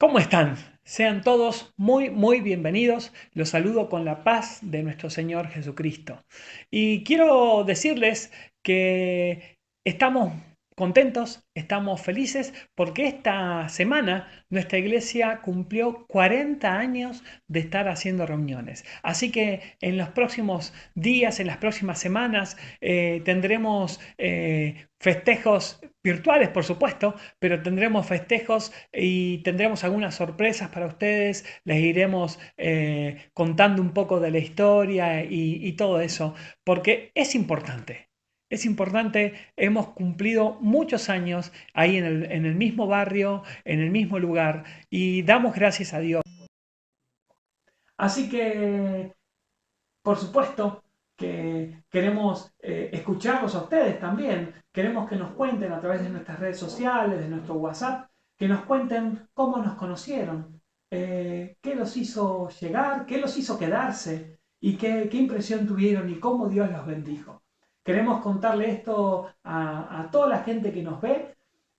¿Cómo están? Sean todos muy bienvenidos. Los saludo con la paz de nuestro Señor Jesucristo. Y quiero decirles que estamos contentos, estamos felices porque esta semana nuestra iglesia cumplió 40 años de estar haciendo reuniones. Así que en los próximos días, en las próximas semanas, tendremos festejos virtuales, por supuesto, pero tendremos festejos y tendremos algunas sorpresas para ustedes. Les iremos contando un poco de la historia y todo eso, porque es importante. Es importante, hemos cumplido muchos años ahí en el mismo barrio, en el mismo lugar, y damos gracias a Dios. Así que, por supuesto, que queremos escucharlos a ustedes también. Queremos que nos cuenten a través de nuestras redes sociales, de nuestro WhatsApp, que nos cuenten cómo nos conocieron, qué los hizo llegar, qué los hizo quedarse y qué impresión tuvieron y cómo Dios los bendijo. Queremos contarle esto a toda la gente que nos ve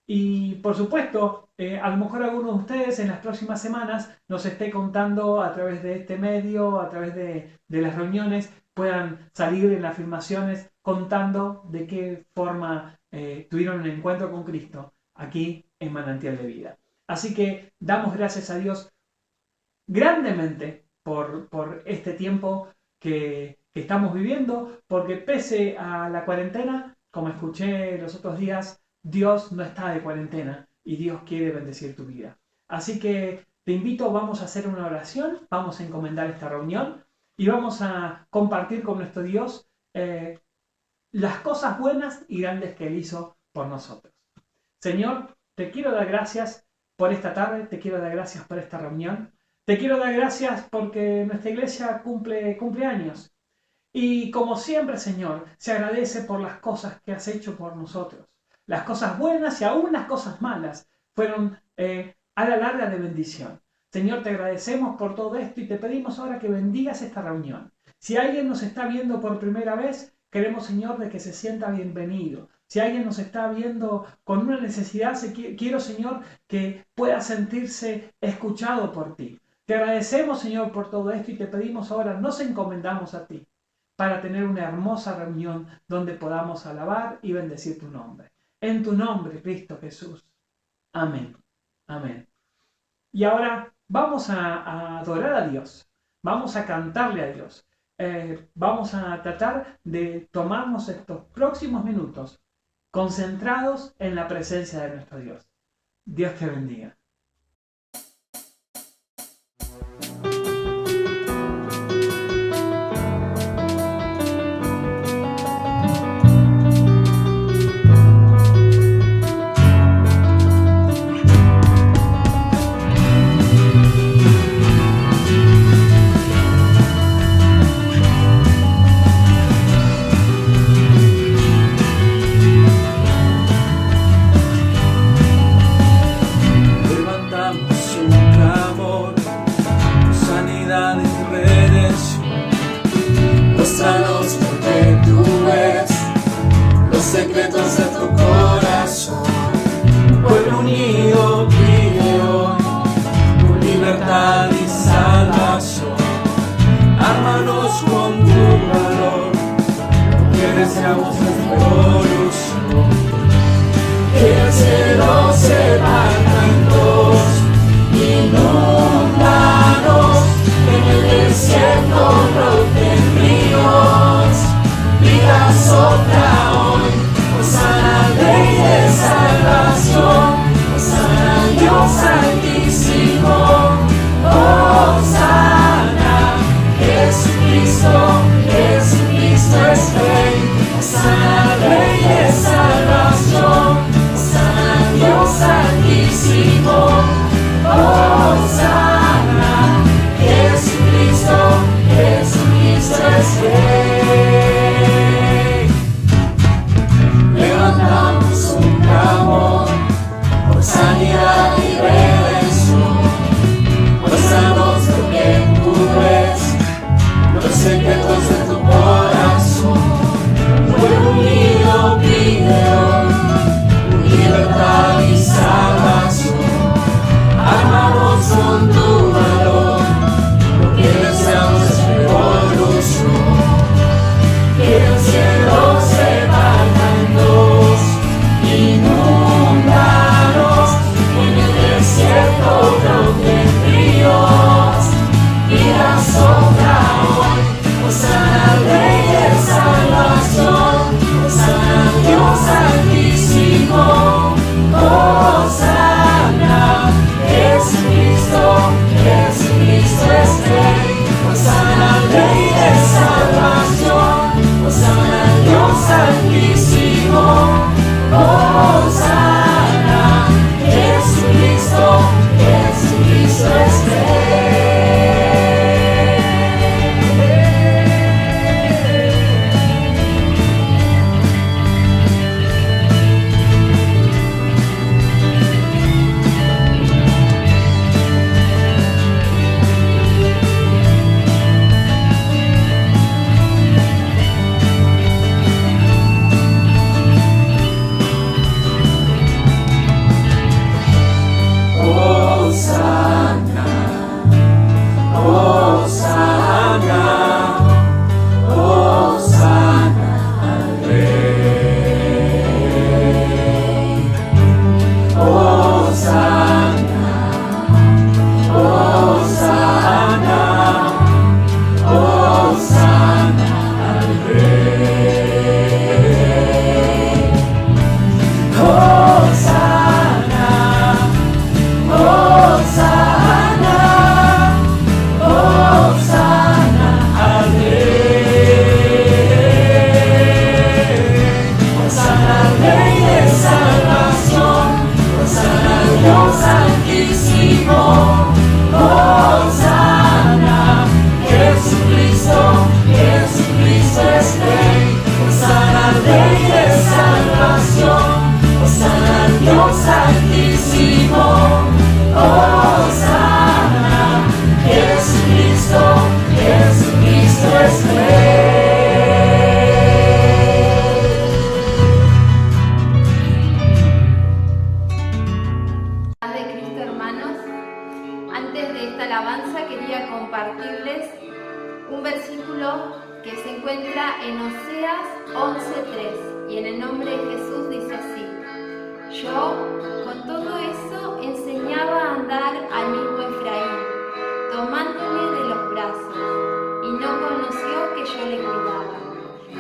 y por supuesto, a lo mejor alguno de ustedes en las próximas semanas nos esté contando a través de este medio, a través de las reuniones, puedan salir en las afirmaciones contando de qué forma tuvieron un encuentro con Cristo aquí en Manantial de Vida. Así que damos gracias a Dios grandemente por este tiempo que estamos viviendo, porque pese a la cuarentena, como escuché los otros días, Dios no está de cuarentena y Dios quiere bendecir tu vida. Así que te invito, vamos a hacer una oración, vamos a encomendar esta reunión y vamos a compartir con nuestro Dios las cosas buenas y grandes que Él hizo por nosotros. Señor, te quiero dar gracias por esta tarde, te quiero dar gracias por esta reunión, te quiero dar gracias porque nuestra iglesia cumple años. Y como siempre, Señor, se agradece por las cosas que has hecho por nosotros. Las cosas buenas y aún las cosas malas fueron a la larga de bendición. Señor, te agradecemos por todo esto y te pedimos ahora que bendigas esta reunión. Si alguien nos está viendo por primera vez, queremos, Señor, de que se sienta bienvenido. Si alguien nos está viendo con una necesidad, quiero, Señor, que pueda sentirse escuchado por ti. Te agradecemos, Señor, por todo esto y te pedimos ahora, nos encomendamos a ti para tener una hermosa reunión donde podamos alabar y bendecir tu nombre. En tu nombre, Cristo Jesús. Amén. Amén. Y ahora vamos a adorar a Dios. Vamos a cantarle a Dios. Vamos a tratar de tomarnos estos próximos minutos concentrados en la presencia de nuestro Dios. Dios te bendiga. Secretos de tu corazón. se encuentra en Oseas 11:3 y en el nombre de Jesús dice así: yo con todo eso enseñaba a andar al mismo Efraín, tomándole de los brazos, y no conoció que yo le cuidaba.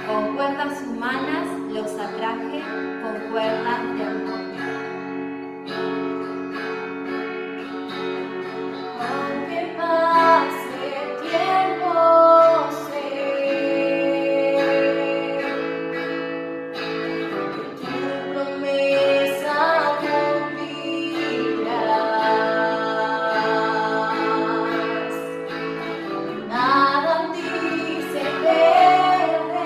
Con cuerdas humanas los atraje, con cuerdas de amor. Aunque pase tiempo, sé que tu promesa cumplirás. Nada en ti se perderá.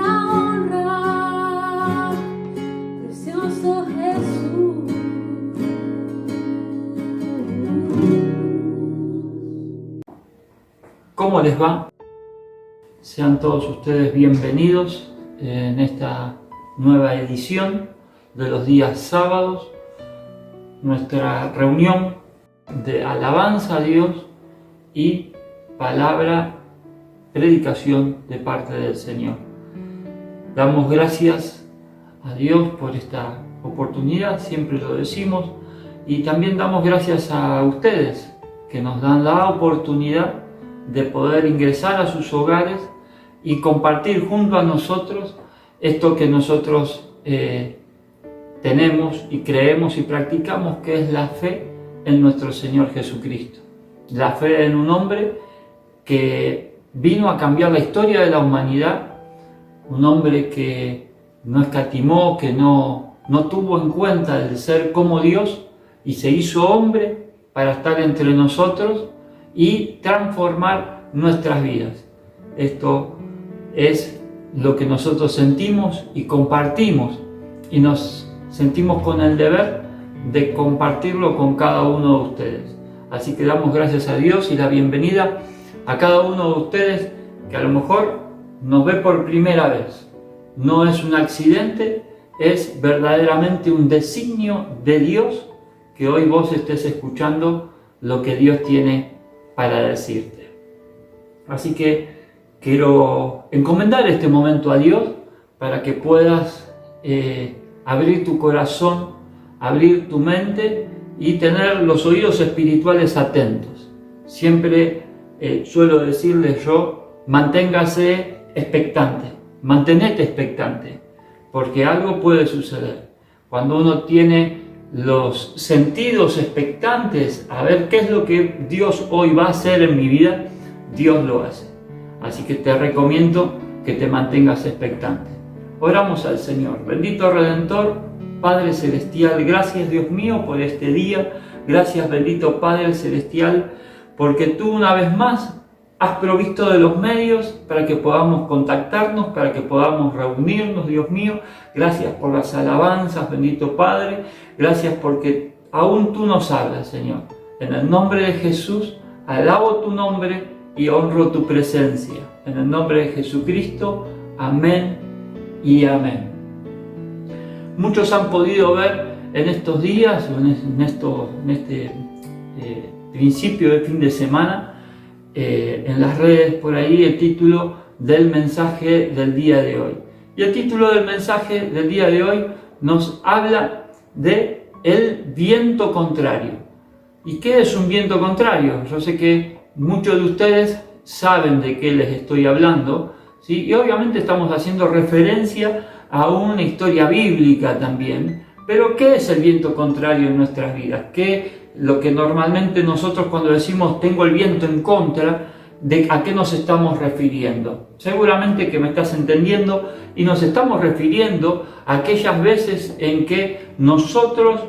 honra, precioso Jesús. ¿Cómo les va? Sean todos ustedes bienvenidos en esta nueva edición de los días sábados, nuestra reunión de alabanza a Dios y palabra, predicación de parte del Señor. Damos gracias a Dios por esta oportunidad, siempre lo decimos, y también damos gracias a ustedes que nos dan la oportunidad de poder ingresar a sus hogares y compartir junto a nosotros esto que nosotros tenemos y creemos y practicamos, que es la fe en nuestro Señor Jesucristo. La fe en un hombre que vino a cambiar la historia de la humanidad, un hombre que no escatimó, que no tuvo en cuenta el ser como Dios y se hizo hombre para estar entre nosotros y transformar nuestras vidas. Esto es lo que nosotros sentimos y compartimos, y nos sentimos con el deber de compartirlo con cada uno de ustedes. Así que damos gracias a Dios y la bienvenida a cada uno de ustedes que a lo mejor nos ve por primera vez. No es un accidente, es verdaderamente un designio de Dios que hoy vos estés escuchando lo que Dios tiene para decirte. Así que quiero encomendar este momento a Dios para que puedas abrir tu corazón, abrir tu mente y tener los oídos espirituales atentos. Siempre suelo decirles yo, manténgase expectante, mantenete expectante, porque algo puede suceder. Cuando uno tiene los sentidos expectantes a ver qué es lo que Dios hoy va a hacer en mi vida, Dios lo hace. Así que te recomiendo que te mantengas expectante. Oramos al Señor. Bendito Redentor, Padre Celestial, gracias Dios mío por este día. Gracias bendito Padre Celestial, porque tú una vez más has provisto de los medios para que podamos contactarnos, para que podamos reunirnos, Dios mío. Gracias por las alabanzas, bendito Padre. Gracias porque aún tú nos hablas, Señor. En el nombre de Jesús, alabo tu nombre y honro tu presencia. En el nombre de Jesucristo, amén y amén. Muchos han podido ver en estos días, en este principio de fin de semana, en las redes por ahí, el título del mensaje del día de hoy. Y el título del mensaje del día de hoy nos habla de el viento contrario. ¿Y qué es un viento contrario? Yo sé que muchos de ustedes saben de qué les estoy hablando, ¿sí? Y obviamente estamos haciendo referencia a una historia bíblica también. Pero ¿qué es el viento contrario en nuestras vidas? ¿Qué lo que normalmente nosotros cuando decimos tengo el viento en contra, a qué nos estamos refiriendo? Seguramente que me estás entendiendo, y nos estamos refiriendo a aquellas veces en que nosotros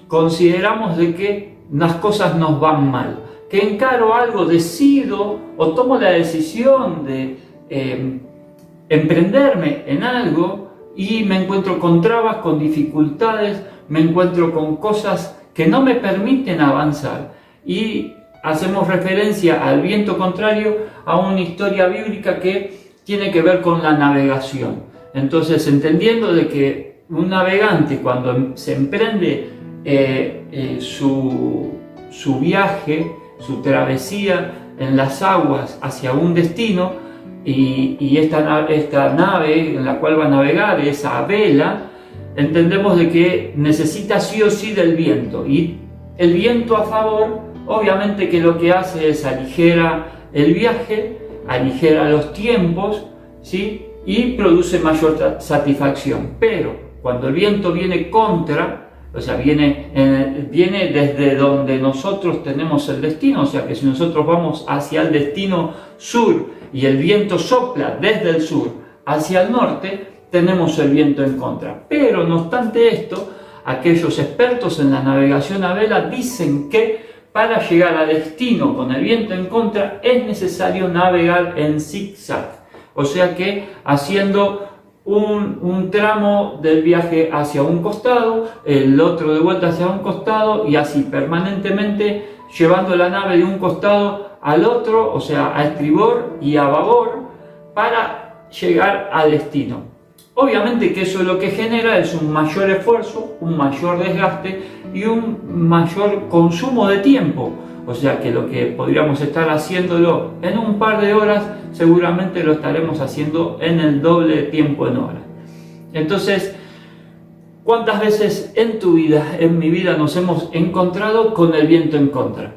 consideramos de que las cosas nos van mal, que encaro algo, decido o tomo la decisión de emprenderme en algo y me encuentro con trabas, con dificultades, me encuentro con cosas que no me permiten avanzar, y hacemos referencia al viento contrario a una historia bíblica que tiene que ver con la navegación. Entonces, entendiendo de que un navegante cuando se emprende su viaje, su travesía en las aguas hacia un destino, y esta nave en la cual va a navegar, esa vela, entendemos de que necesita sí o sí del viento, y el viento a favor obviamente que lo que hace es aligera el viaje, aligera los tiempos, ¿sí? Y produce mayor satisfacción. Pero cuando el viento viene contra, o sea, viene desde donde nosotros tenemos el destino, o sea que si nosotros vamos hacia el destino sur y el viento sopla desde el sur hacia el norte, tenemos el viento en contra. Pero no obstante esto, aquellos expertos en la navegación a vela dicen que para llegar a destino con el viento en contra es necesario navegar en zigzag, o sea que haciendo un tramo del viaje hacia un costado, el otro de vuelta hacia un costado y así permanentemente llevando la nave de un costado al otro, o sea, a estribor y a babor, para llegar a destino. Obviamente que eso lo que genera es un mayor esfuerzo, un mayor desgaste y un mayor consumo de tiempo. O sea que lo que podríamos estar haciéndolo en un par de horas, seguramente lo estaremos haciendo en el doble de tiempo en horas. Entonces, ¿cuántas veces en tu vida, en mi vida, nos hemos encontrado con el viento en contra?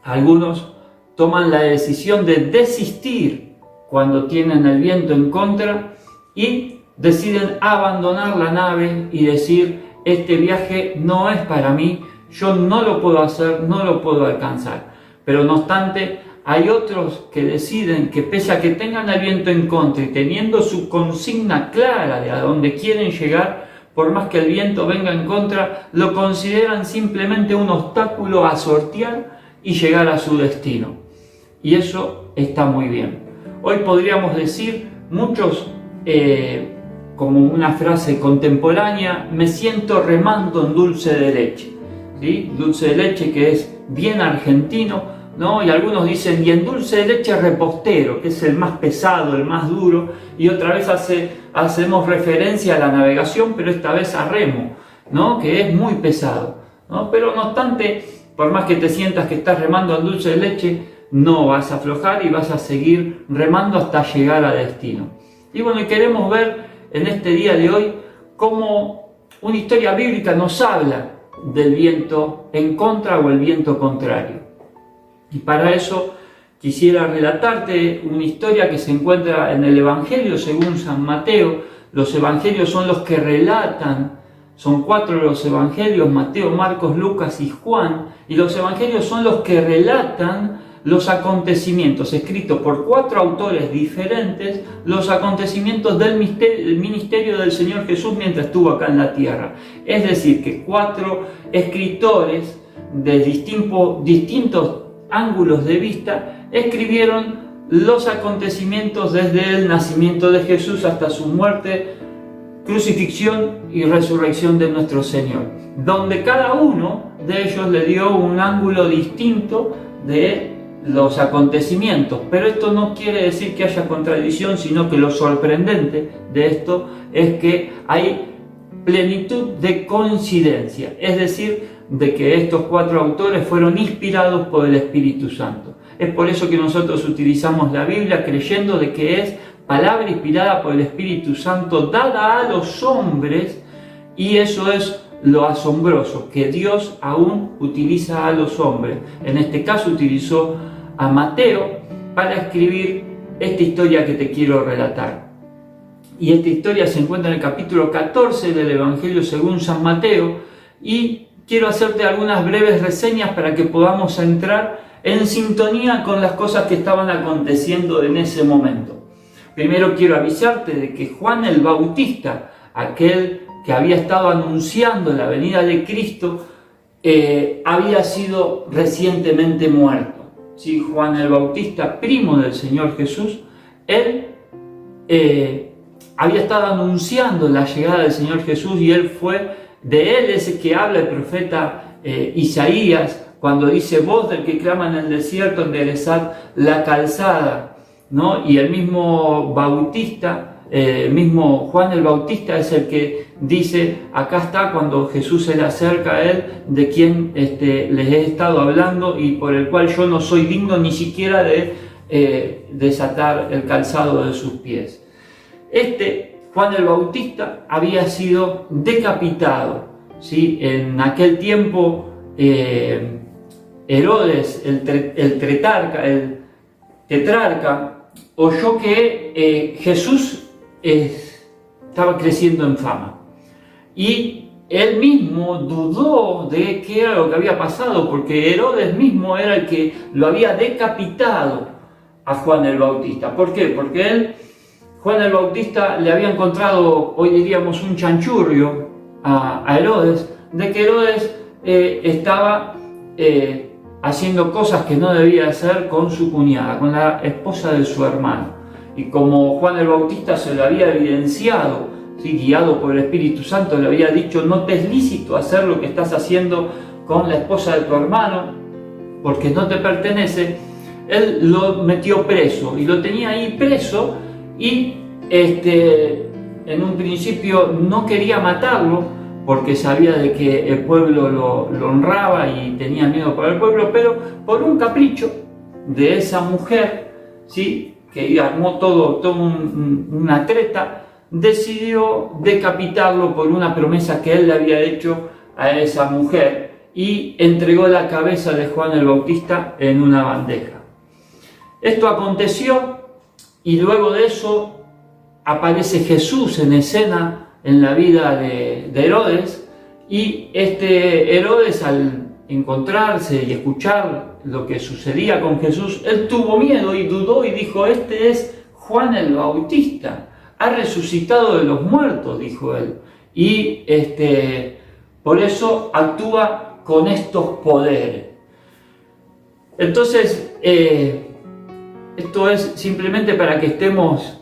Algunos toman la decisión de desistir cuando tienen el viento en contra y deciden abandonar la nave y decir, este viaje no es para mí, yo no lo puedo hacer, no lo puedo alcanzar. Pero no obstante, hay otros que deciden que pese a que tengan el viento en contra y teniendo su consigna clara de a dónde quieren llegar, por más que el viento venga en contra, lo consideran simplemente un obstáculo a sortear y llegar a su destino. Y eso está muy bien. Hoy podríamos decir, muchos, como una frase contemporánea, me siento remando en dulce de leche. ¿Sí? Dulce de leche que es bien argentino, ¿no? Y algunos dicen, y en dulce de leche repostero, que es el más pesado, el más duro, y otra vez hacemos referencia a la navegación, pero esta vez a remo, ¿no? Que es muy pesado, ¿no? Pero no obstante, por más que te sientas que estás remando en dulce de leche, no vas a aflojar y vas a seguir remando hasta llegar a destino. Y bueno, y queremos ver en este día de hoy cómo una historia bíblica nos habla del viento en contra o el viento contrario. Y para eso quisiera relatarte una historia que se encuentra en el Evangelio según San Mateo. Los evangelios son los que relatan, son 4 los evangelios, Mateo, Marcos, Lucas y Juan, y los evangelios son los que relatan los acontecimientos, escritos por 4 autores diferentes, los acontecimientos del ministerio del Señor Jesús mientras estuvo acá en la tierra. Es decir, que 4 escritores de distintos ángulos de vista escribieron los acontecimientos desde el nacimiento de Jesús hasta su muerte, crucifixión y resurrección de nuestro Señor, donde cada uno de ellos le dio un ángulo distinto de los acontecimientos. Pero esto no quiere decir que haya contradicción, sino que lo sorprendente de esto es que hay plenitud de coincidencia, es decir, de que estos 4 autores fueron inspirados por el Espíritu Santo. Es por eso que nosotros utilizamos la Biblia creyendo de que es palabra inspirada por el Espíritu Santo, dada a los hombres, y eso es lo asombroso, que Dios aún utiliza a los hombres. En este caso utilizó a Mateo para escribir esta historia que te quiero relatar. Y esta historia se encuentra en el capítulo 14 del Evangelio según San Mateo, y quiero hacerte algunas breves reseñas para que podamos entrar en sintonía con las cosas que estaban aconteciendo en ese momento. Primero quiero avisarte de que Juan el Bautista, aquel que había estado anunciando la venida de Cristo, había sido recientemente muerto. ¿Sí? Juan el Bautista, primo del Señor Jesús, él había estado anunciando la llegada del Señor Jesús, y de él es el que habla el profeta Isaías, cuando dice, voz del que clama en el desierto, enderezad la calzada, ¿no? Y el mismo Bautista, mismo Juan el Bautista es el que dice, acá está, cuando Jesús se le acerca a él, de quien les he estado hablando y por el cual yo no soy digno ni siquiera de desatar el calzado de sus pies. Juan el Bautista había sido decapitado, ¿sí? En aquel tiempo Herodes, el tetrarca, oyó que Jesús estaba creciendo en fama, y él mismo dudó de qué era lo que había pasado, porque Herodes mismo era el que lo había decapitado a Juan el Bautista. ¿Por qué? Porque Juan el Bautista le había encontrado, hoy diríamos, un chanchurrio a Herodes, de que Herodes estaba haciendo cosas que no debía hacer con su cuñada, con la esposa de su hermano. y como Juan el Bautista se lo había evidenciado, ¿sí?, guiado por el Espíritu Santo, le había dicho: no te es lícito hacer lo que estás haciendo con la esposa de tu hermano, porque no te pertenece. Él lo metió preso, y lo tenía ahí preso, y en un principio no quería matarlo, porque sabía de que el pueblo lo honraba y tenía miedo para el pueblo, pero por un capricho de esa mujer, ¿sí?, que armó toda una treta, decidió decapitarlo por una promesa que él le había hecho a esa mujer, y entregó la cabeza de Juan el Bautista en una bandeja. Esto aconteció, y luego de eso aparece Jesús en escena en la vida de Herodes, y Herodes, al encontrarse y escuchar lo que sucedía con Jesús, él tuvo miedo y dudó y dijo: este es Juan el Bautista, ha resucitado de los muertos, dijo él, y por eso actúa con estos poderes. Entonces, esto es simplemente para que estemos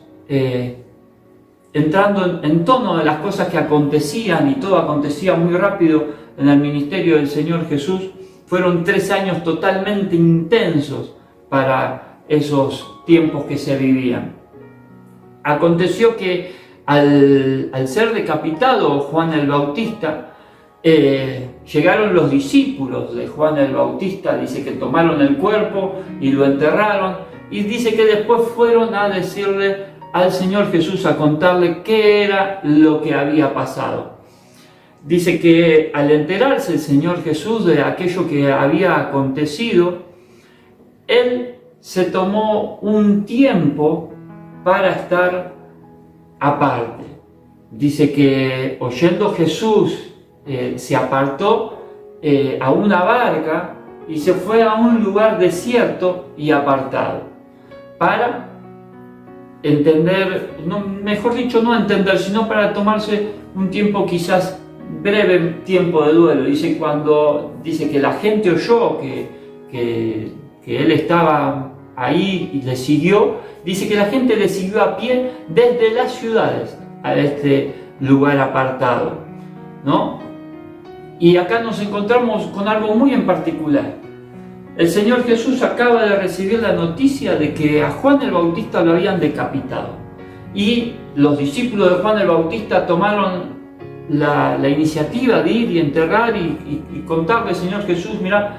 entrando en tono de las cosas que acontecían, y todo acontecía muy rápido en el ministerio del Señor Jesús. Fueron 3 años totalmente intensos para esos tiempos que se vivían. Aconteció que al ser decapitado Juan el Bautista, llegaron los discípulos de Juan el Bautista, dice que tomaron el cuerpo y lo enterraron, y dice que después fueron a decirle al Señor Jesús, a contarle qué era lo que había pasado. Dice que al enterarse el Señor Jesús de aquello que había acontecido, Él se tomó un tiempo para estar aparte. Dice que oyendo Jesús, se apartó a una barca y se fue a un lugar desierto y apartado, para entender, mejor dicho, no entender, sino para tomarse un tiempo, quizás breve tiempo de duelo. Dice que la gente oyó que él estaba ahí y le siguió. Dice que la gente le siguió a pie desde las ciudades a este lugar apartado, ¿no? Y acá nos encontramos con algo muy en particular. El Señor Jesús acaba de recibir la noticia de que a Juan el Bautista lo habían decapitado. Y los discípulos de Juan el Bautista tomaron la iniciativa de ir y enterrar y contarle al Señor Jesús: mira,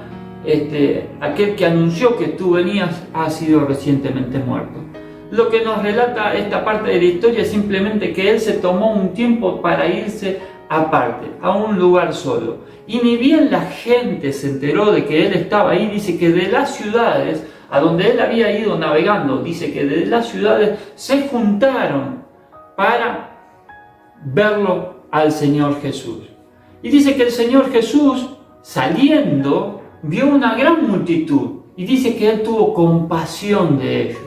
aquel que anunció que tú venías ha sido recientemente muerto. Lo que nos relata esta parte de la historia es simplemente que él se tomó un tiempo para irse aparte, a un lugar solo. Y ni bien la gente se enteró de que él estaba ahí, dice que de las ciudades a donde él había ido navegando, dice que de las ciudades se juntaron para verlo al Señor Jesús. Y dice que el Señor Jesús, saliendo, vio una gran multitud, y dice que él tuvo compasión de ellos.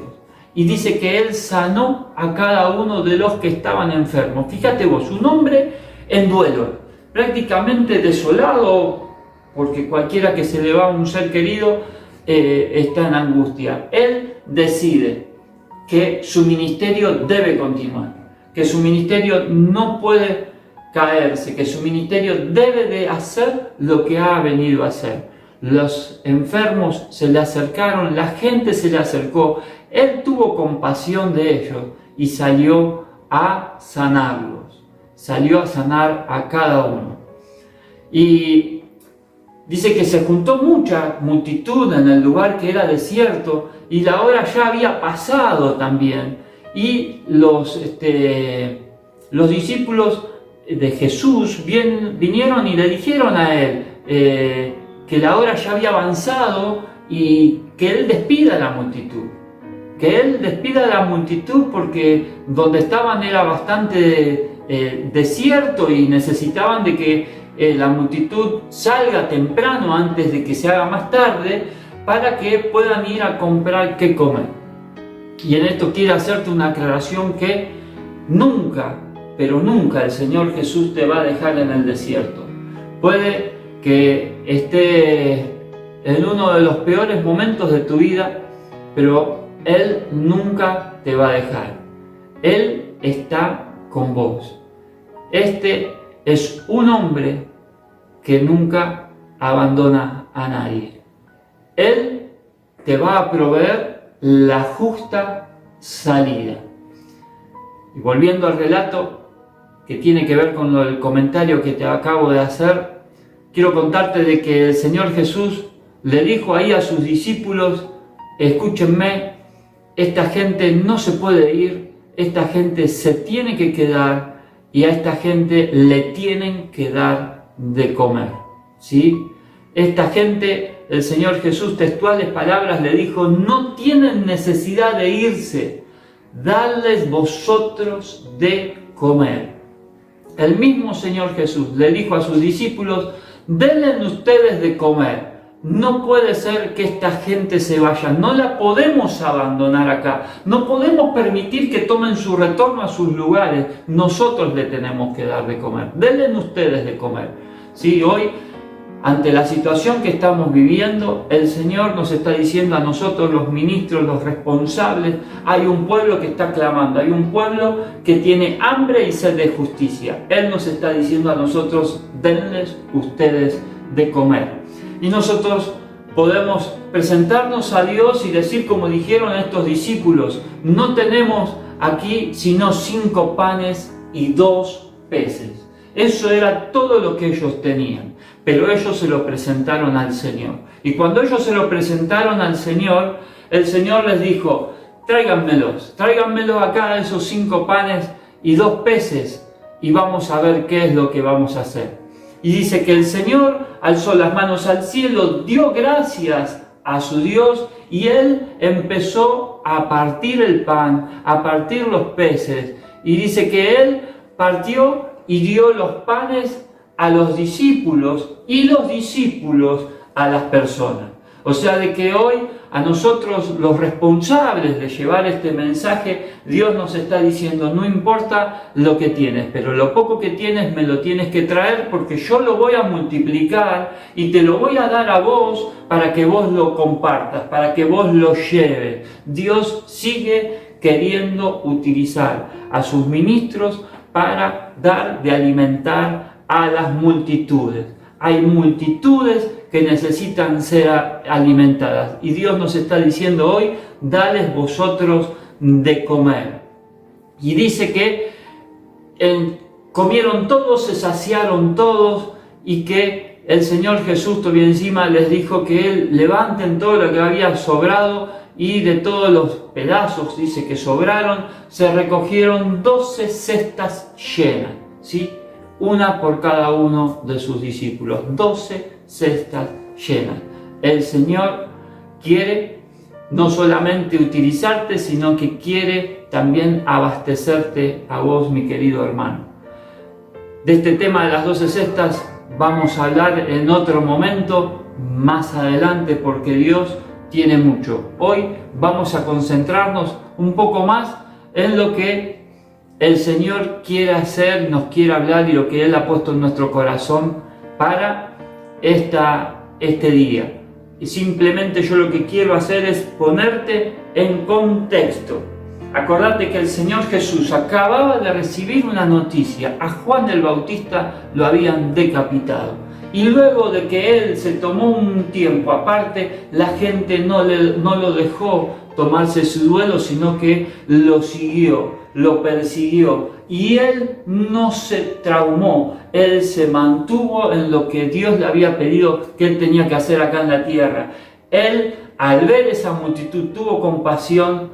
Y dice que él sanó a cada uno de los que estaban enfermos. Fíjate vos, un hombre en duelo, prácticamente desolado, porque cualquiera que se le va a un ser querido está en angustia. Él decide que su ministerio debe continuar, que su ministerio no puede caerse, que su ministerio debe de hacer lo que ha venido a hacer. Los enfermos se le acercaron, la gente se le acercó, él tuvo compasión de ellos y salió a sanarlos, salió a sanar a cada uno. Y dice que se juntó mucha multitud en el lugar que era desierto, y la hora ya había pasado también, y los discípulos de Jesús vinieron y le dijeron a él que la hora ya había avanzado y que él despida a la multitud. Que él despida a la multitud porque donde estaban era bastante desierto, y necesitaban de que la multitud salga temprano antes de que se haga más tarde, para que puedan ir a comprar qué comer. Y en esto quiero hacerte una aclaración: que nunca, pero nunca el Señor Jesús te va a dejar en el desierto. Puede que esté en uno de los peores momentos de tu vida, pero Él nunca te va a dejar. Él está con vos. Este es un hombre que nunca abandona a nadie. Él te va a proveer la justa salida. Y volviendo al relato que tiene que ver con el comentario que te acabo de hacer, quiero contarte de que el Señor Jesús le dijo ahí a sus discípulos: escúchenme, esta gente no se puede ir, esta gente se tiene que quedar y a esta gente le tienen que dar de comer, ¿sí? Esta gente, el Señor Jesús, textuales palabras, le dijo: no tienen necesidad de irse, dadles vosotros de comer. El mismo Señor Jesús le dijo a sus discípulos: denle ustedes de comer. No puede ser que esta gente se vaya, no la podemos abandonar acá, no podemos permitir que tomen su retorno a sus lugares, nosotros le tenemos que dar de comer, denle ustedes de comer. Sí, hoy, ante la situación que estamos viviendo, el Señor nos está diciendo a nosotros, los ministros, los responsables: hay un pueblo que está clamando, hay un pueblo que tiene hambre y sed de justicia. Él nos está diciendo a nosotros: denles ustedes de comer. Y nosotros podemos presentarnos a Dios y decir, como dijeron estos discípulos: no tenemos aquí sino 5 panes y 2 peces. Eso era todo lo que ellos tenían, pero ellos se lo presentaron al Señor. Y cuando ellos se lo presentaron al Señor, el Señor les dijo: tráiganmelos acá, esos 5 panes y 2 peces, y vamos a ver qué es lo que vamos a hacer. Y dice que el Señor alzó las manos al cielo, dio gracias a su Dios, y Él empezó a partir el pan, a partir los peces. Y dice que Él partió y dio los panes a los discípulos y los discípulos a las personas. O sea, de que hoy a nosotros, los responsables de llevar este mensaje, Dios nos está diciendo: no importa lo que tienes, pero lo poco que tienes me lo tienes que traer, porque yo lo voy a multiplicar y te lo voy a dar a vos para que vos lo compartas, para que vos lo lleves. Dios sigue queriendo utilizar a sus ministros para dar de alimentar a las multitudes. Hay multitudes que necesitan ser alimentadas, y Dios nos está diciendo hoy: dales vosotros de comer. Y dice que comieron todos, se saciaron todos, y que el Señor Jesús todavía encima les dijo que Él levanten todo lo que había sobrado, y de todos los pedazos, dice que sobraron, se recogieron 12 cestas llenas, ¿sí? Una por cada uno de sus discípulos, 12 cestas llenas. El Señor quiere no solamente utilizarte, sino que quiere también abastecerte a vos, mi querido hermano. De este tema de las 12 cestas vamos a hablar en otro momento, más adelante, porque Dios tiene mucho. Hoy vamos a concentrarnos un poco más en lo que el Señor quiere hacer, nos quiere hablar, y lo que Él ha puesto en nuestro corazón para este día. Y simplemente yo lo que quiero hacer es ponerte en contexto. Acordate que el Señor Jesús acababa de recibir una noticia: a Juan el Bautista lo habían decapitado. Y luego de que Él se tomó un tiempo aparte, la gente no lo dejó tomarse su duelo, sino que lo siguió, lo persiguió. Y Él no se traumó, Él se mantuvo en lo que Dios le había pedido que Él tenía que hacer acá en la tierra. Él, al ver esa multitud, tuvo compasión,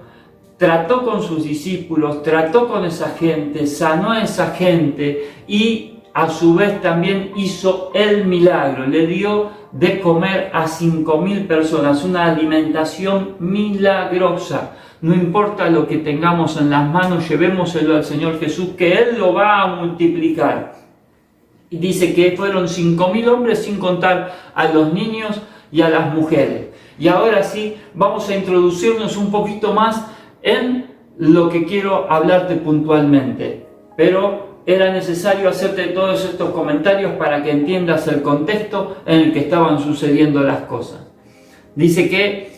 trató con sus discípulos, trató con esa gente, sanó a esa gente, y a su vez también hizo el milagro, le dio de comer a 5.000 personas, una alimentación milagrosa. No importa lo que tengamos en las manos, llevémoselo al Señor Jesús, que Él lo va a multiplicar. Y dice que fueron 5.000 hombres, sin contar a los niños y a las mujeres. Y ahora sí, vamos a introducirnos un poquito más en lo que quiero hablarte puntualmente. Pero era necesario hacerte todos estos comentarios para que entiendas el contexto en el que estaban sucediendo las cosas. Dice que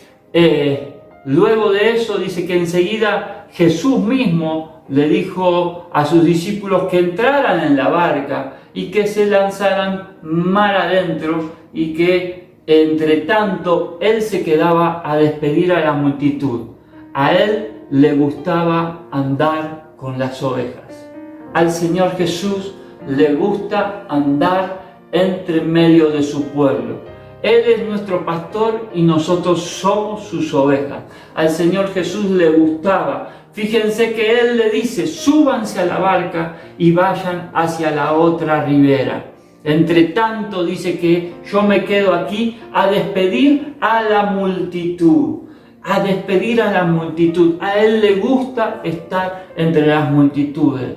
Luego de eso dice que enseguida Jesús mismo le dijo a sus discípulos que entraran en la barca y que se lanzaran mar adentro, y que entre tanto Él se quedaba a despedir a la multitud. A Él le gustaba andar con las ovejas. Al Señor Jesús le gusta andar entre medio de su pueblo. Él es nuestro pastor y nosotros somos sus ovejas. Al Señor Jesús le gustaba. Fíjense que Él le dice: súbanse a la barca y vayan hacia la otra ribera. Entre tanto dice que yo me quedo aquí a despedir a la multitud. A despedir a la multitud. A Él le gusta estar entre las multitudes.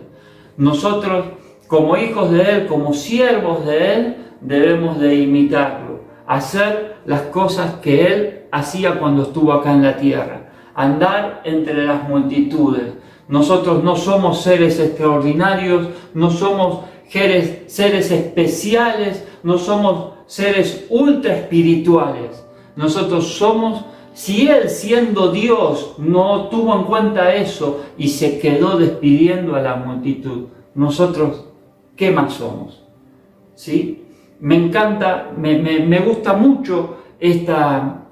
Nosotros, como hijos de Él, como siervos de Él, debemos de imitarlo, hacer las cosas que Él hacía cuando estuvo acá en la tierra, andar entre las multitudes. Nosotros no somos seres extraordinarios, no somos seres especiales, no somos seres ultra espirituales. Nosotros somos, si Él siendo Dios no tuvo en cuenta eso y se quedó despidiendo a la multitud, nosotros, ¿qué más somos? ¿Sí? Me encanta, me gusta mucho esta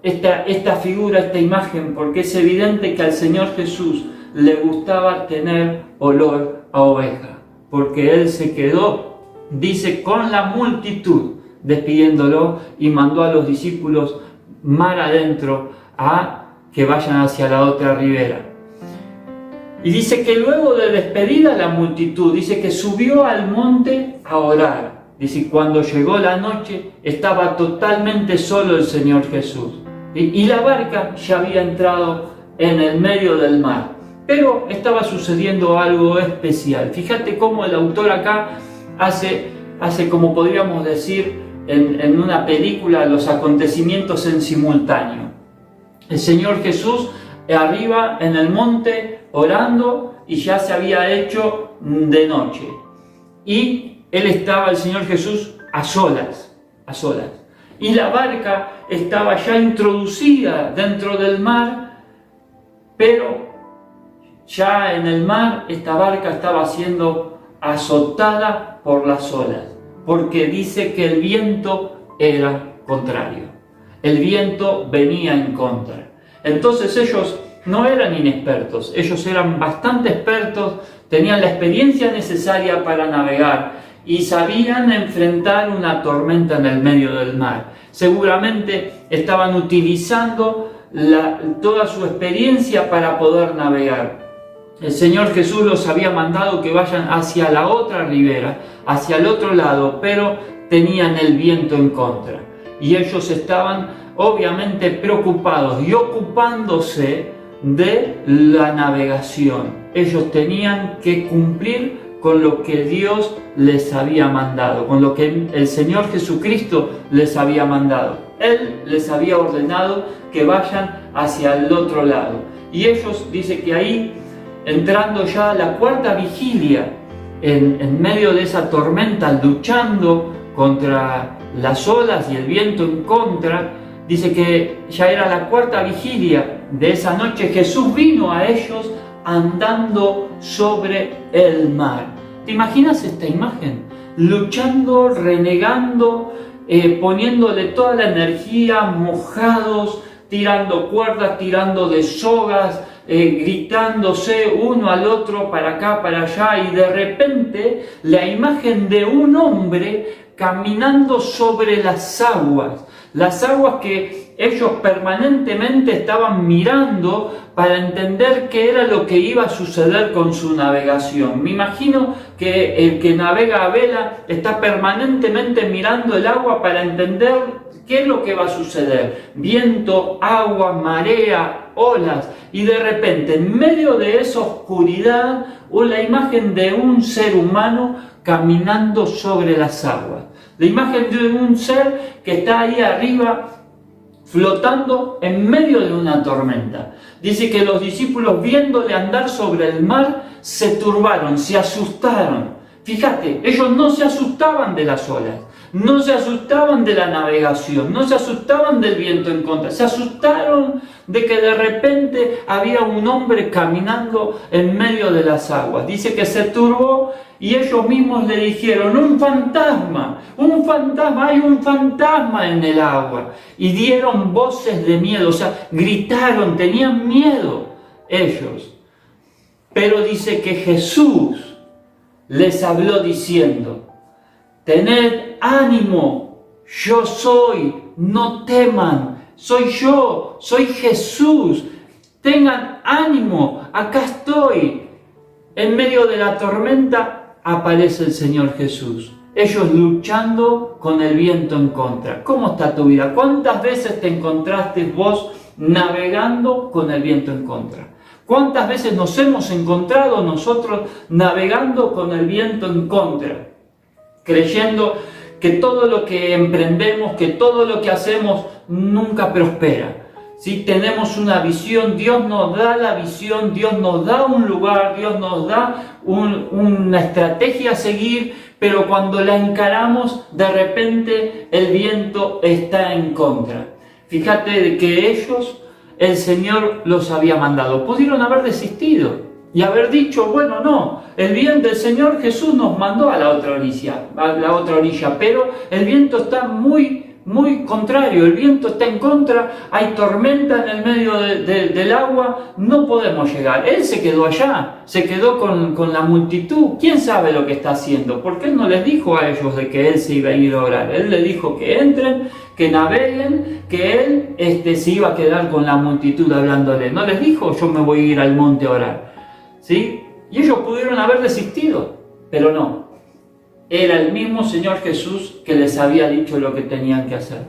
figura, esta imagen, porque es evidente que al Señor Jesús le gustaba tener olor a oveja, porque Él se quedó, dice, con la multitud, despidiéndolo, y mandó a los discípulos mar adentro a que vayan hacia la otra ribera. Y dice que luego de despedir a la multitud, dice que subió al monte a orar. Dice, cuando llegó la noche, estaba totalmente solo el Señor Jesús. Y la barca ya había entrado en el medio del mar. Pero estaba sucediendo algo especial. Fíjate cómo el autor acá hace como podríamos decir en una película, los acontecimientos en simultáneo. El Señor Jesús arriba en el monte orando, y ya se había hecho de noche. Y el Señor Jesús, a solas. Y la barca estaba ya introducida dentro del mar, pero ya en el mar esta barca estaba siendo azotada por las olas, porque dice que el viento era contrario. El viento venía en contra. Entonces ellos no eran inexpertos, ellos eran bastante expertos, tenían la experiencia necesaria para navegar y sabían enfrentar una tormenta en el medio del mar. Seguramente estaban utilizando toda su experiencia para poder navegar. El Señor Jesús los había mandado que vayan hacia la otra ribera, hacia el otro lado, pero tenían el viento en contra. Y ellos estaban obviamente preocupados y ocupándose de la navegación. Ellos tenían que cumplir con lo que Dios les había mandado, con lo que el Señor Jesucristo les había mandado. Él les había ordenado que vayan hacia el otro lado. Y ellos, dice que ahí, entrando ya a la cuarta vigilia, en medio de esa tormenta, luchando contra las olas y el viento en contra, dice que ya era la cuarta vigilia de esa noche, Jesús vino a ellos andando sobre el mar. ¿Te imaginas esta imagen? Luchando, renegando, poniéndole toda la energía, mojados, tirando cuerdas, tirando de sogas, gritándose uno al otro para acá, para allá, y de repente la imagen de un hombre caminando sobre las aguas que ellos permanentemente estaban mirando para entender qué era lo que iba a suceder con su navegación. Me imagino que el que navega a vela está permanentemente mirando el agua para entender qué es lo que va a suceder. Viento, agua, marea, olas, y de repente en medio de esa oscuridad la imagen de un ser humano caminando sobre las aguas. La imagen de un ser que está ahí arriba flotando en medio de una tormenta. Dice que los discípulos, viéndole andar sobre el mar, se turbaron, se asustaron. Fíjate, ellos no se asustaban de las olas, no se asustaban de la navegación, no se asustaban del viento en contra, se asustaron de que de repente había un hombre caminando en medio de las aguas. Dice que se turbó y ellos mismos le dijeron, un fantasma, hay un fantasma en el agua. Y dieron voces de miedo, o sea, gritaron, tenían miedo ellos. Pero dice que Jesús les habló diciendo, tened ánimo, yo soy, no teman, soy yo, soy Jesús, tengan ánimo, acá estoy. En medio de la tormenta aparece el Señor Jesús, ellos luchando con el viento en contra. ¿Cómo está tu vida? ¿Cuántas veces te encontraste vos navegando con el viento en contra? ¿Cuántas veces nos hemos encontrado nosotros navegando con el viento en contra? Creyendo que todo lo que emprendemos, que todo lo que hacemos nunca prospera. Si tenemos una visión, Dios nos da la visión, Dios nos da un lugar, Dios nos da una estrategia a seguir, pero cuando la encaramos, de repente el viento está en contra. Fíjate de que ellos, el Señor los había mandado. Pudieron haber desistido y haber dicho, bueno, no, el viento del Señor Jesús nos mandó a la otra orilla, pero el viento está muy contrario, el viento está en contra, hay tormenta en el medio del agua, no podemos llegar. Él se quedó allá, se quedó con la multitud. ¿Quién sabe lo que está haciendo? Porque Él no les dijo a ellos de que Él se iba a ir a orar. Él les dijo que entren, que naveguen, que Él se iba a quedar con la multitud hablándole. No les dijo, yo me voy a ir al monte a orar. ¿Sí? Y ellos pudieron haber desistido, pero no. Era el mismo Señor Jesús que les había dicho lo que tenían que hacer.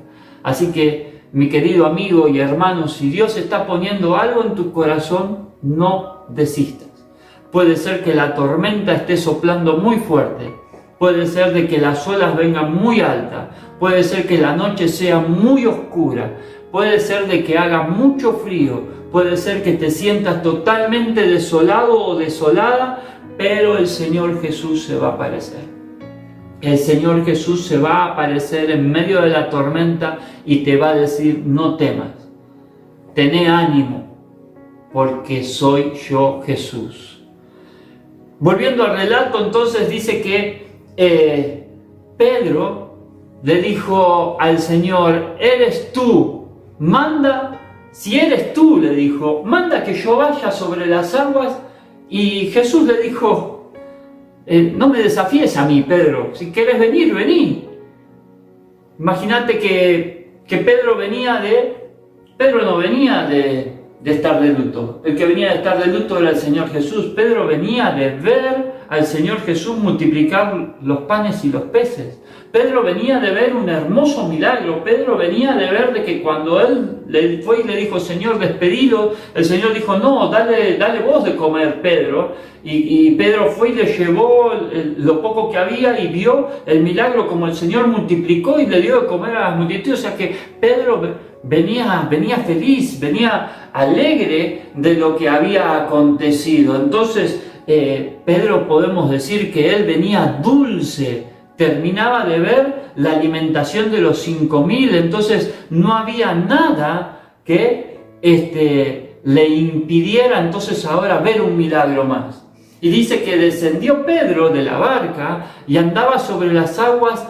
Así que, mi querido amigo y hermano, si Dios está poniendo algo en tu corazón, no desistas. Puede ser que la tormenta esté soplando muy fuerte. Puede ser de que las olas vengan muy altas. Puede ser que la noche sea muy oscura. Puede ser de que haga mucho frío. Puede ser que te sientas totalmente desolado o desolada, pero el Señor Jesús se va a aparecer. El Señor Jesús se va a aparecer en medio de la tormenta y te va a decir, no temas, tené ánimo, porque soy yo Jesús. Volviendo al relato, entonces dice que Pedro le dijo al Señor, eres tú, manda, si eres tú, le dijo, manda que yo vaya sobre las aguas. Y Jesús le dijo, no me desafíes a mí, Pedro, si quieres venir, vení. Imagínate que Pedro no venía de estar de luto. El que venía de estar de luto era el Señor Jesús. Pedro venía de ver al Señor Jesús multiplicar los panes y los peces. Pedro venía de ver un hermoso milagro. Pedro venía de ver de que cuando él le fue y le dijo, Señor, despedilo, el Señor dijo, no, dale vos de comer, Pedro. Y Pedro fue y le llevó lo poco que había y vio el milagro como el Señor multiplicó y le dio de comer a las multitudes. O sea que Pedro venía feliz, venía alegre de lo que había acontecido. Entonces, Pedro podemos decir que él venía dulce. Terminaba de ver la alimentación de los 5.000, entonces no había nada que le impidiera entonces ahora ver un milagro más. Y dice que descendió Pedro de la barca y andaba sobre las aguas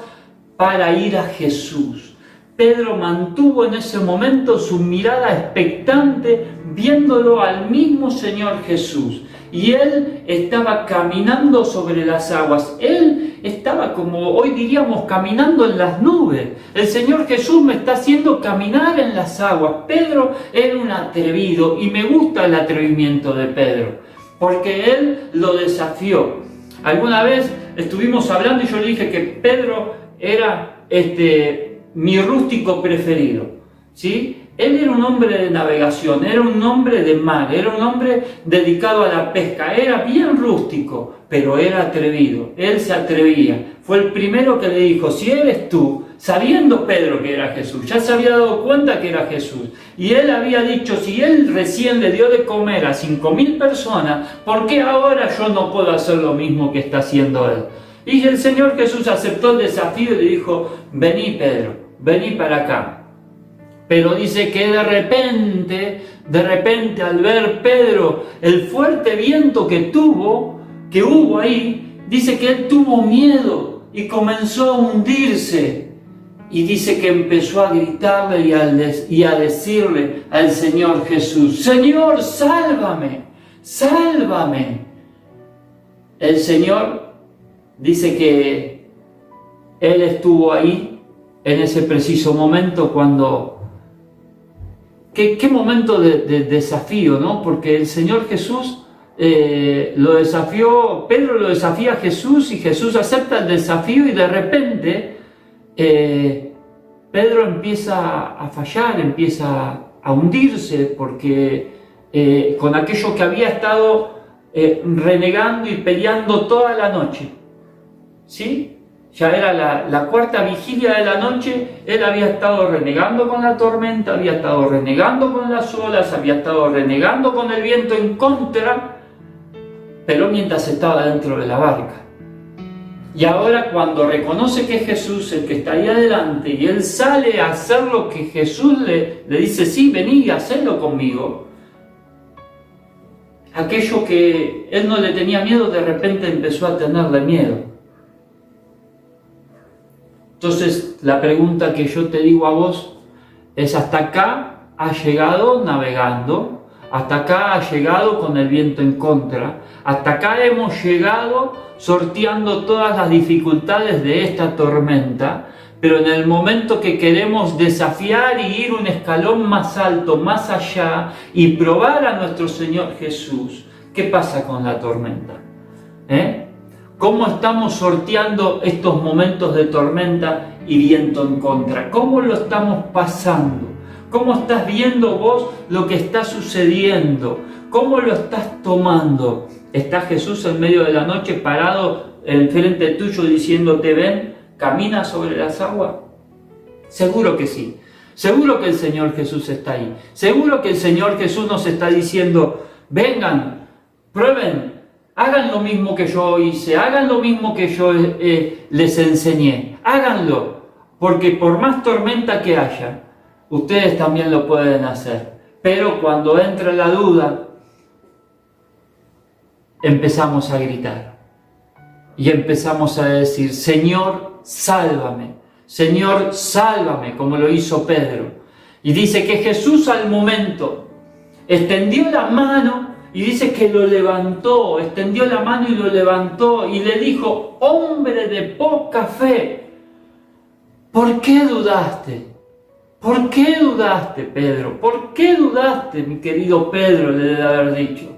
para ir a Jesús. Pedro mantuvo en ese momento su mirada expectante, viéndolo al mismo Señor Jesús. Y él estaba caminando sobre las aguas. Él estaba, como hoy diríamos, caminando en las nubes. El Señor Jesús me está haciendo caminar en las aguas. Pedro era un atrevido y me gusta el atrevimiento de Pedro, porque él lo desafió. Alguna vez estuvimos hablando y yo le dije que Pedro era mi rústico preferido, ¿sí? Él era un hombre de navegación, era un hombre de mar, era un hombre dedicado a la pesca, era bien rústico, pero era atrevido, él se atrevía. Fue el primero que le dijo, si eres tú, sabiendo Pedro que era Jesús, ya se había dado cuenta que era Jesús, y él había dicho, si él recién le dio de comer a 5.000 personas, ¿por qué ahora yo no puedo hacer lo mismo que está haciendo él? Y el Señor Jesús aceptó el desafío y le dijo, vení Pedro, vení para acá. Pero dice que de repente al ver Pedro el fuerte viento que hubo ahí, dice que él tuvo miedo y comenzó a hundirse. Y dice que empezó a gritarle y a decirle al Señor Jesús, Señor, sálvame, sálvame. El Señor dice que Él estuvo ahí en ese preciso momento cuando... ¿Qué momento de desafío, ¿no? Porque el Señor Jesús lo desafió, Pedro lo desafía a Jesús y Jesús acepta el desafío y de repente Pedro empieza a fallar, empieza a hundirse porque con aquello que había estado renegando y peleando toda la noche, ¿sí? Ya era la cuarta vigilia de la noche, él había estado renegando con la tormenta, había estado renegando con las olas, había estado renegando con el viento en contra, pero mientras estaba dentro de la barca. Y ahora cuando reconoce que es Jesús el que está ahí adelante y él sale a hacer lo que Jesús le dice, sí, vení y hacelo conmigo, aquello que él no le tenía miedo, de repente empezó a tenerle miedo. Entonces, la pregunta que yo te digo a vos es, ¿hasta acá has llegado navegando? ¿Hasta acá has llegado con el viento en contra? ¿Hasta acá hemos llegado sorteando todas las dificultades de esta tormenta? Pero en el momento que queremos desafiar y ir un escalón más alto, más allá, y probar a nuestro Señor Jesús, ¿qué pasa con la tormenta? ¿Cómo estamos sorteando estos momentos de tormenta y viento en contra? ¿Cómo lo estamos pasando? ¿Cómo estás viendo vos lo que está sucediendo? ¿Cómo lo estás tomando? ¿Está Jesús en medio de la noche parado enfrente tuyo diciéndote, ven, camina sobre las aguas? Seguro que sí. Seguro que el Señor Jesús está ahí. Seguro que el Señor Jesús nos está diciendo, vengan, prueben, hagan lo mismo que yo hice, hagan lo mismo que yo les enseñé, háganlo, porque por más tormenta que haya, ustedes también lo pueden hacer. Pero cuando entra la duda, empezamos a gritar y empezamos a decir, Señor, sálvame, Señor, sálvame, como lo hizo Pedro. Y dice que Jesús al momento extendió la mano y dice que lo levantó, extendió la mano y lo levantó y le dijo, hombre de poca fe, ¿por qué dudaste? ¿Por qué dudaste, Pedro? ¿Por qué dudaste, mi querido Pedro? Le debe haber dicho.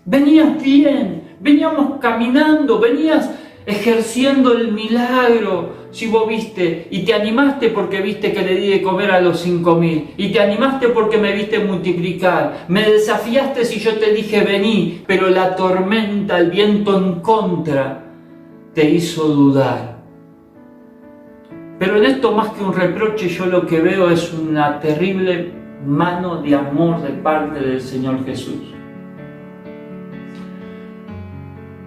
Venías bien, veníamos caminando, venías ejerciendo el milagro. Si vos viste y te animaste porque viste que le di de comer a los 5.000 y te animaste porque me viste multiplicar, me desafiaste si yo te dije vení, pero la tormenta, el viento en contra te hizo dudar. Pero en esto más que un reproche yo lo que veo es una terrible mano de amor de parte del Señor Jesús.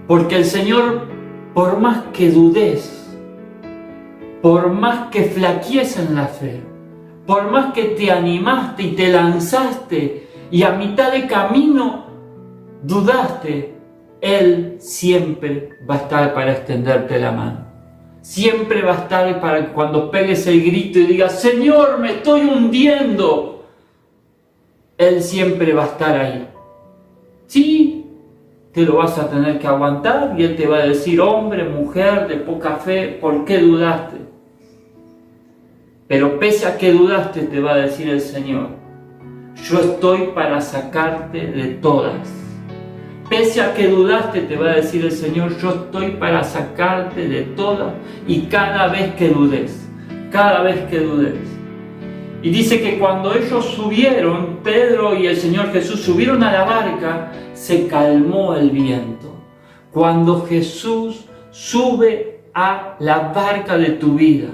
Porque el Señor, por más que dudes, por más que flaquees en la fe, por más que te animaste y te lanzaste y a mitad de camino dudaste, Él siempre va a estar para extenderte la mano. Siempre va a estar para cuando pegues el grito y digas, Señor, me estoy hundiendo. Él siempre va a estar ahí. Sí, te lo vas a tener que aguantar y Él te va a decir, hombre, mujer de poca fe, ¿por qué dudaste? Pero pese a que dudaste, te va a decir el Señor, yo estoy para sacarte de todas. Pese a que dudaste, te va a decir el Señor, yo estoy para sacarte de todas y cada vez que dudes, cada vez que dudes. Y dice que cuando ellos subieron, Pedro y el Señor Jesús subieron a la barca, se calmó el viento. Cuando Jesús sube a la barca de tu vida,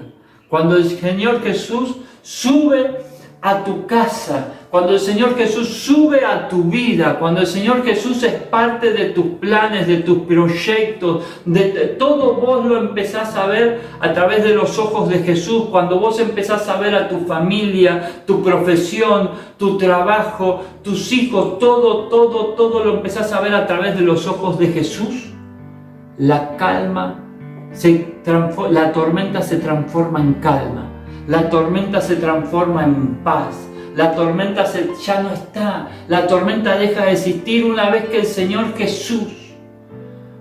cuando el Señor Jesús sube a tu casa, cuando el Señor Jesús sube a tu vida, cuando el Señor Jesús es parte de tus planes, de tus proyectos, de todo, vos lo empezás a ver a través de los ojos de Jesús. Cuando vos empezás a ver a tu familia, tu profesión, tu trabajo, tus hijos, todo lo empezás a ver a través de los ojos de Jesús, la calma la tormenta se transforma en calma, la tormenta se transforma en paz, la tormenta ya no está, la tormenta deja de existir una vez que el Señor Jesús,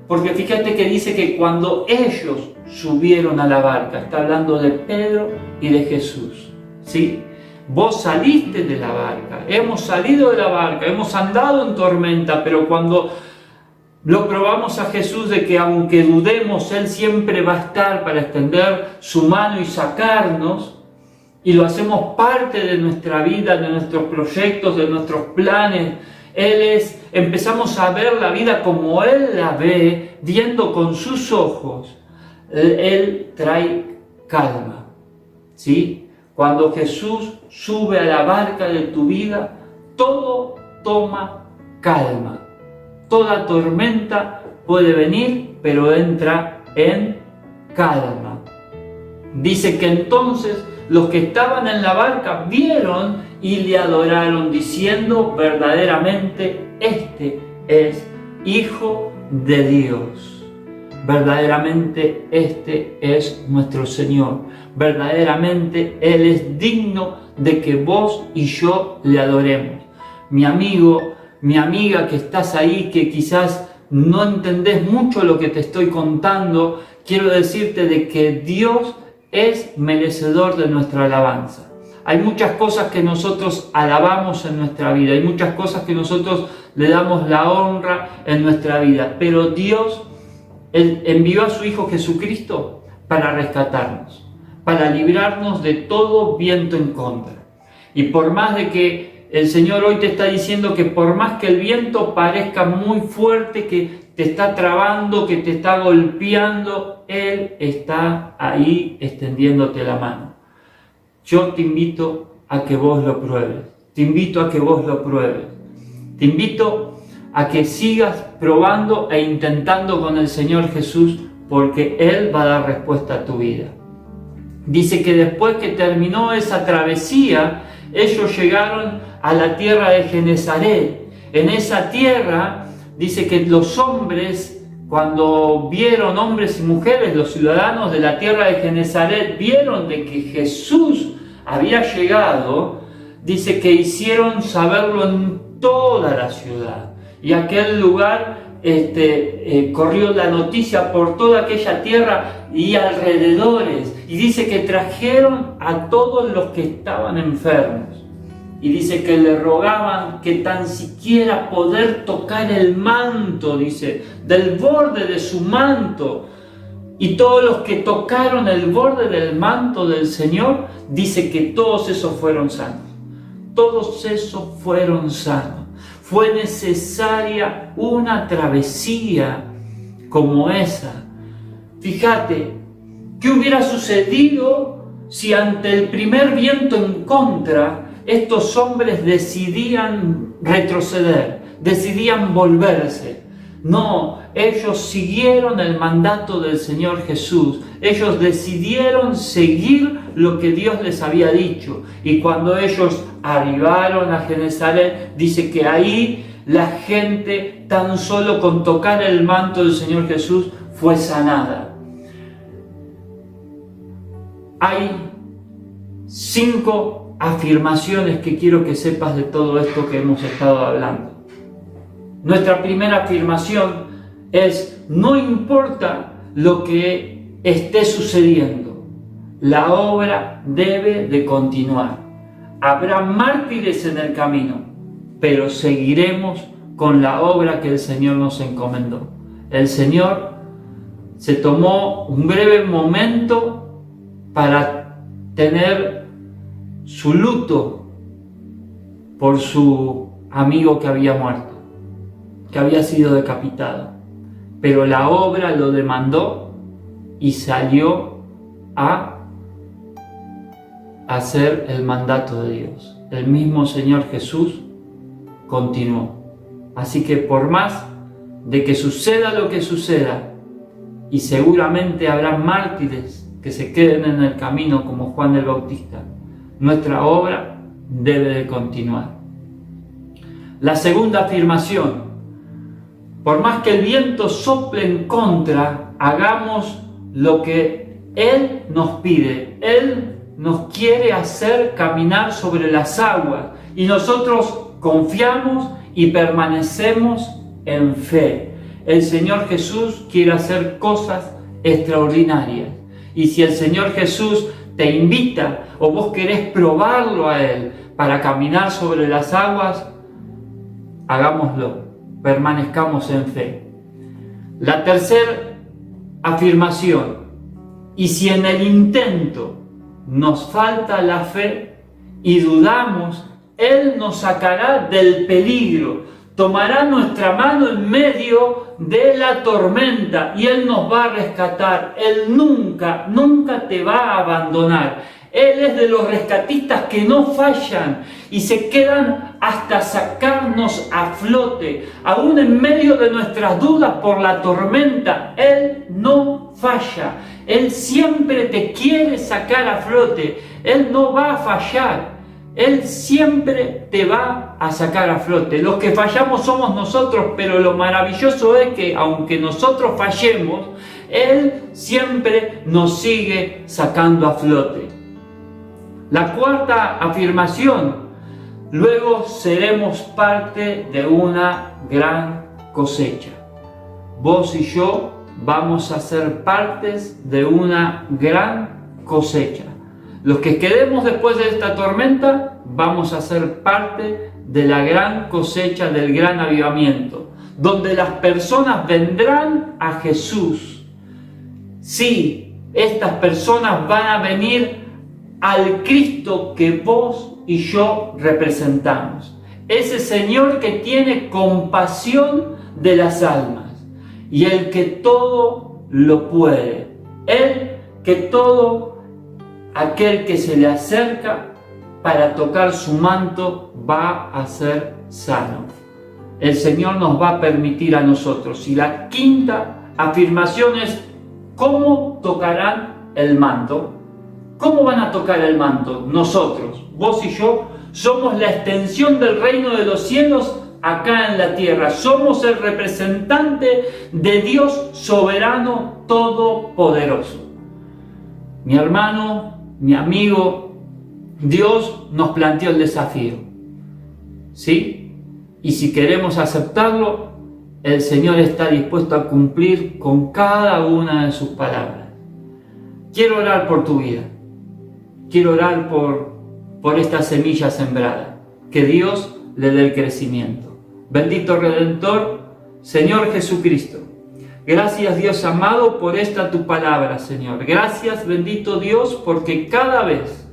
porque fíjate que dice que cuando ellos subieron a la barca, está hablando de Pedro y de Jesús, ¿sí? Vos saliste de la barca, hemos salido de la barca, hemos andado en tormenta, pero cuando lo probamos a Jesús de que aunque dudemos, Él siempre va a estar para extender su mano y sacarnos, y lo hacemos parte de nuestra vida, de nuestros proyectos, de nuestros planes. Empezamos a ver la vida como Él la ve, viendo con sus ojos. Él trae calma, ¿sí? Cuando Jesús sube a la barca de tu vida, todo toma calma. Toda tormenta puede venir, pero entra en calma. Dice que entonces los que estaban en la barca vieron y le adoraron, diciendo: verdaderamente este es Hijo de Dios. Verdaderamente este es nuestro Señor. Verdaderamente Él es digno de que vos y yo le adoremos. Mi amigo, mi amiga que estás ahí, que quizás no entendés mucho lo que te estoy contando, quiero decirte de que Dios es merecedor de nuestra alabanza. Hay muchas cosas que nosotros alabamos en nuestra vida, hay muchas cosas que nosotros le damos la honra en nuestra vida, pero Dios envió a su Hijo Jesucristo para rescatarnos, para librarnos de todo viento en contra. Y por más de que el Señor hoy te está diciendo que por más que el viento parezca muy fuerte, que te está trabando, que te está golpeando, Él está ahí extendiéndote la mano. Yo te invito a que vos lo pruebes. Te invito a que vos lo pruebes. Te invito a que sigas probando e intentando con el Señor Jesús, porque Él va a dar respuesta a tu vida. Dice que después que terminó esa travesía, ellos llegaron a la tierra de Genesaret. En esa tierra dice que los hombres, cuando vieron, hombres y mujeres, los ciudadanos de la tierra de Genesaret, vieron de que Jesús había llegado, dice que hicieron saberlo en toda la ciudad. Y aquel lugar corrió la noticia por toda aquella tierra y alrededores. Y dice que trajeron a todos los que estaban enfermos. Y dice que le rogaban que tan siquiera poder tocar el manto, dice, del borde de su manto. Y todos los que tocaron el borde del manto del Señor, dice que todos esos fueron sanos. Todos esos fueron sanos. Fue necesaria una travesía como esa. Fíjate, ¿qué hubiera sucedido si ante el primer viento en contra estos hombres decidían retroceder, decidían volverse? No, ellos siguieron el mandato del Señor Jesús. Ellos decidieron seguir lo que Dios les había dicho. Y cuando ellos arribaron a Genesaret, dice que ahí la gente, tan solo con tocar el manto del Señor Jesús, fue sanada. Hay 5 afirmaciones que quiero que sepas de todo esto que hemos estado hablando. Nuestra primera afirmación es: no importa lo que esté sucediendo, la obra debe de continuar. Habrá mártires en el camino, pero seguiremos con la obra que el Señor nos encomendó. El Señor se tomó un breve momento para tener su luto por su amigo que había muerto, que había sido decapitado, pero la obra lo demandó y salió a hacer el mandato de Dios. el mismo Señor Jesús continuó. Así que por más de que suceda lo que suceda, y seguramente habrá mártires que se queden en el camino como Juan el Bautista, nuestra obra debe de continuar. La segunda afirmación: por más que el viento sople en contra, hagamos lo que Él nos pide. Él nos quiere hacer caminar sobre las aguas y nosotros confiamos y permanecemos en fe. El Señor Jesús quiere hacer cosas extraordinarias. Y si el Señor Jesús te invita o vos querés probarlo a Él para caminar sobre las aguas, hagámoslo, permanezcamos en fe. La tercera afirmación: y si en el intento nos falta la fe y dudamos, Él nos sacará del peligro, tomará nuestra mano en medio de la tormenta y Él nos va a rescatar. Él nunca, nunca te va a abandonar. Él es de los rescatistas que no fallan y se quedan hasta sacarnos a flote. Aún en medio de nuestras dudas por la tormenta, Él no falla. Él siempre te quiere sacar a flote. Él no va a fallar. Él siempre te va a sacar a flote. Los que fallamos somos nosotros, pero lo maravilloso es que aunque nosotros fallemos, Él siempre nos sigue sacando a flote. La cuarta afirmación: luego seremos parte de una gran cosecha. Vos y yo vamos a ser partes de una gran cosecha. Los que quedemos después de esta tormenta vamos a ser parte de la gran cosecha, del gran avivamiento, donde las personas vendrán a Jesús. Sí, estas personas van a venir al Cristo que vos y yo representamos. Ese Señor que tiene compasión de las almas y el que todo lo puede. Él que todo aquel que se le acerca para tocar su manto va a ser sano. El Señor nos va a permitir a nosotros. Y la quinta afirmación es: ¿cómo tocarán el manto? ¿Cómo van a tocar el manto? Nosotros, vos y yo, somos la extensión del reino de los cielos acá en la tierra. Somos el representante de Dios soberano todopoderoso. Mi hermano, mi amigo, Dios nos planteó el desafío, ¿sí? Y si queremos aceptarlo, el Señor está dispuesto a cumplir con cada una de sus palabras. Quiero orar por tu vida. Quiero orar por esta semilla sembrada. Que Dios le dé el crecimiento. Bendito Redentor, Señor Jesucristo. Gracias, Dios amado, por esta tu palabra, Señor. Gracias, bendito Dios, porque cada vez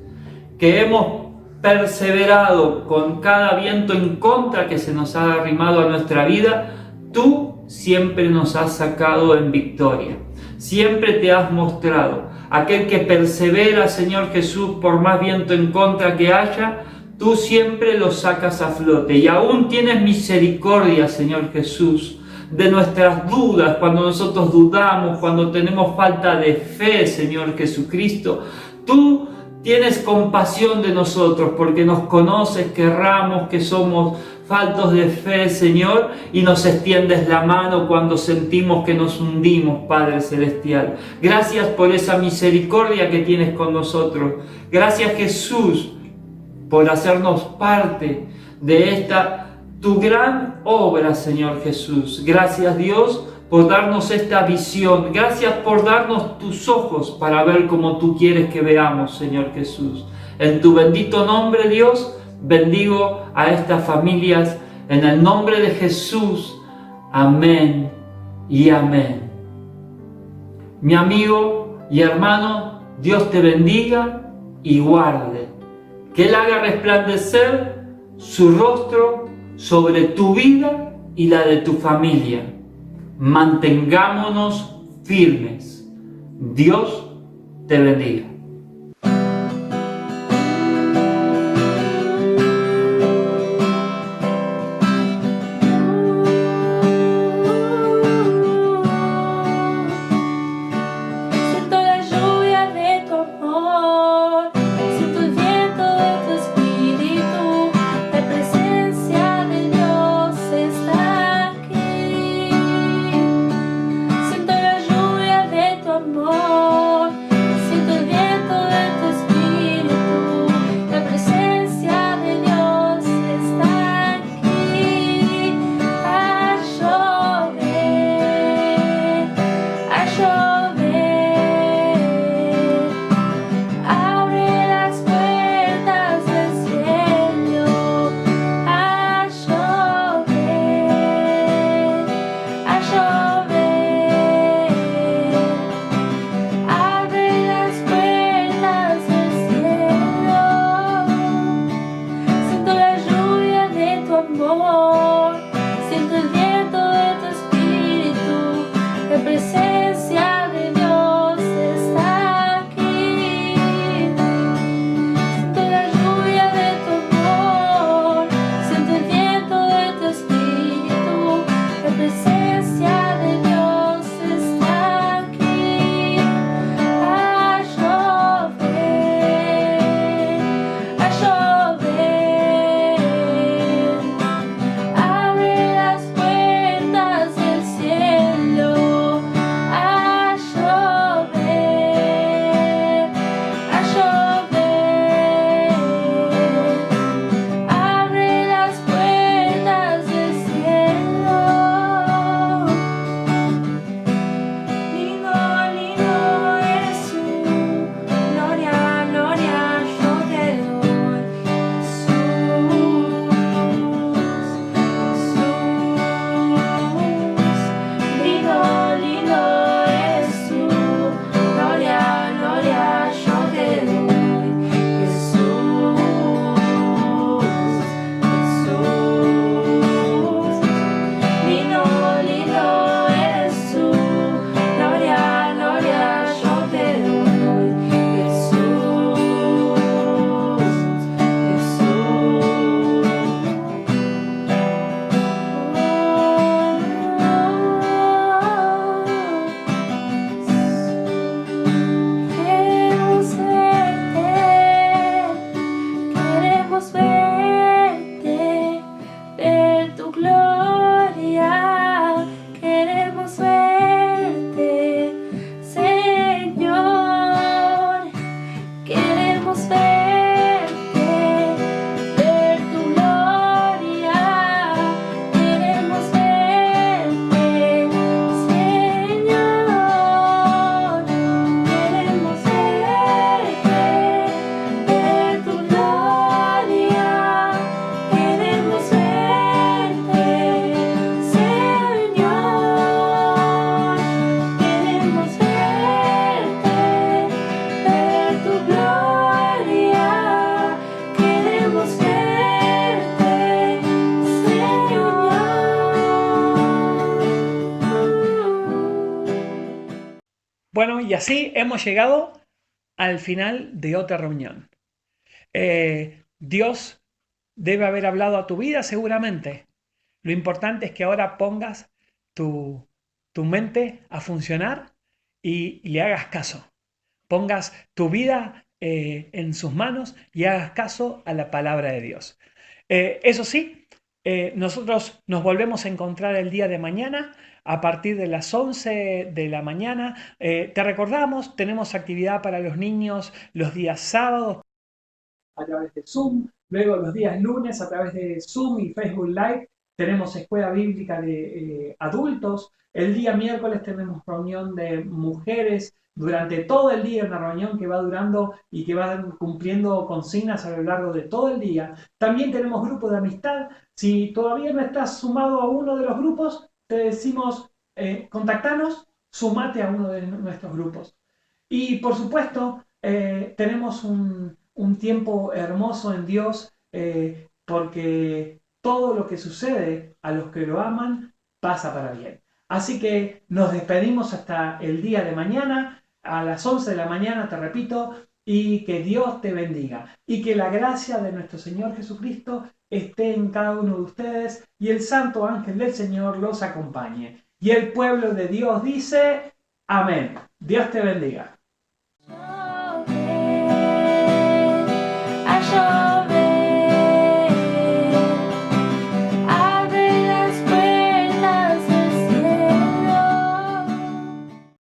que hemos perseverado con cada viento en contra que se nos ha arrimado a nuestra vida, tú siempre nos has sacado en victoria. Siempre te has mostrado. Aquel que persevera, Señor Jesús, por más viento en contra que haya, tú siempre lo sacas a flote. Y aún tienes misericordia, Señor Jesús, de nuestras dudas, cuando nosotros dudamos, cuando tenemos falta de fe, Señor Jesucristo. Tú tienes compasión de nosotros porque nos conoces que erramos, que somos faltos de fe, Señor, y nos extiendes la mano cuando sentimos que nos hundimos, Padre Celestial. Gracias por esa misericordia que tienes con nosotros. Gracias, Jesús, por hacernos parte de esta tu gran obra, Señor Jesús. Gracias, Dios, por darnos esta visión. Gracias por darnos tus ojos para ver como tú quieres que veamos, Señor Jesús. En tu bendito nombre, Dios, bendigo a estas familias en el nombre de Jesús. Amén y amén. Mi amigo y hermano, Dios te bendiga y guarde. Que Él haga resplandecer su rostro sobre tu vida y la de tu familia. Mantengámonos firmes. Dios te bendiga. y así hemos llegado al final de otra reunión. Dios debe haber hablado a tu vida seguramente. Lo importante es que ahora pongas tu mente a funcionar y le hagas caso. Pongas tu vida en sus manos y hagas caso a la palabra de Dios. Eso sí, nosotros nos volvemos a encontrar el día de mañana a partir de las 11 de la mañana. Te recordamos, tenemos actividad para los niños los días sábados a través de Zoom, luego los días lunes a través de Zoom y Facebook Live tenemos escuela bíblica de adultos, el día miércoles tenemos reunión de mujeres durante todo el día, una reunión que va durando y que va cumpliendo consignas a lo largo de todo el día. También tenemos grupos de amistad, si todavía no estás sumado a uno de los grupos, te decimos contactanos, sumate a uno de nuestros grupos. Y por supuesto, tenemos un tiempo hermoso en Dios porque todo lo que sucede a los que lo aman pasa para bien. Así que nos despedimos hasta el día de mañana, a las 11 de la mañana, te repito, y que Dios te bendiga. Y que la gracia de nuestro Señor Jesucristo esté en cada uno de ustedes y el santo ángel del Señor los acompañe. Y el pueblo de Dios dice, amén. Dios te bendiga.